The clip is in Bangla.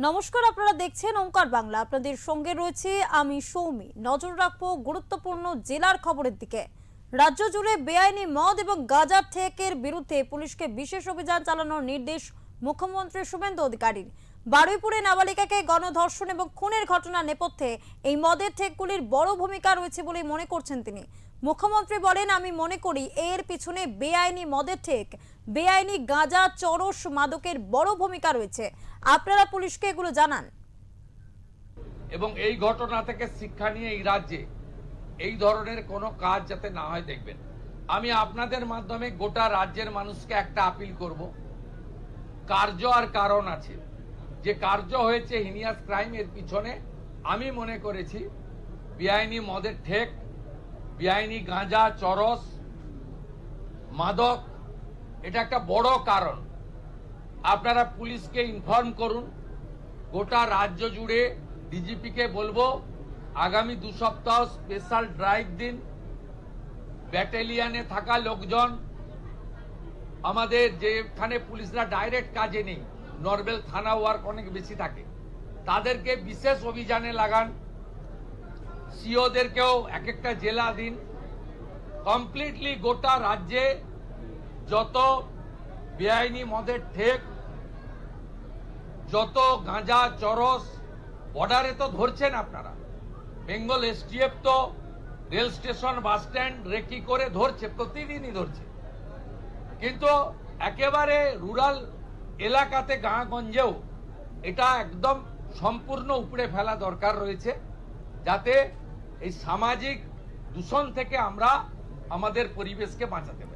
নমস্কার, আপনারা দেখছেন ওঙ্কার বাংলা। আপনাদের সঙ্গে রয়েছে আমি সৌমি। নজর রাখবো গুরুত্বপূর্ণ জেলার খবরের দিকে। রাজ্য জুড়ে বেআইনি মদ এবং গাঁজা ঠেকের বিরুদ্ধে পুলিশকে বিশেষ অভিযান চালানোর নির্দেশ মুখ্যমন্ত্রী শুভেন্দু অধিকারীর। বারুইপুরে নাবালিকাকে গণধর্ষণ এবং খুনের ঘটনার নেপথ্যে এই মদের ঠেকগুলির বড় ভূমিকা রয়েছে বলে মনে করছেন তিনি। মুখ্যমন্ত্রী বলেন, আমি মনে করি এর পিছনে বেআইনি মদের ঠেক, বেআইনি গাঁজা, চরস মাদকের বড় ভূমিকা রয়েছে। আপনারা পুলিশকে এগুলো জানান। এবং এই ঘটনা থেকে শিক্ষা নিয়ে এই রাজ্যে এই ধরনের কোনো কাজ যাতে না হয় দেখবেন। আমি আপনাদের মাধ্যমে গোটা রাজ্যের মানুষকে একটা আপিল করব। কার্য আর কারণ আছে। যে কার্য হয়েছে হিনিয়াস ক্রাইম, এর পিছনে আমি মনে করেছি বেআইনি মদের ঠেক, বেআইনি গাঁজা, চরস, মাদক, এটা একটা বড় কারণ। আপনারা পুলিশকে ইনফর্ম করুন। গোটা রাজ্য জুড়ে ডিজিপিকে বলবো আগামী 2 সপ্তাহ স্পেশাল ড্রাইভ দিন। ব্যাটালিয়নে থাকা লোকজন, আমাদের যেখানে পুলিশরা ডাইরেক্ট কাজে নেই, নর্মাল থানা ওয়ার্ক অনেক বেশি থাকে, তাদেরকে বিশেষ অভিযানে লাগান। সিওদেরকেও এক একটা জেলা দিন। কমপ্লিটলি গোটা রাজ্যে যত বেআইনি মদের ঠেক, যত গাঁজা, চরস, বর্ডারে তো ধরছেন আপনারা। বেঙ্গল এসটিএফ তো rail station, bus stand recce করে ধরছে, প্রতিদিনই ধরছে। কিন্তু একেবারে রুরাল এলাকাতে, গাঁগঞ্জেও এটা একদম সম্পূর্ণ উপড়ে ফেলা দরকার রয়েছে, যাতে এই সামাজিক দূষণ থেকে আমরা আমাদের পরিবেশকে বাঁচাতে পারি।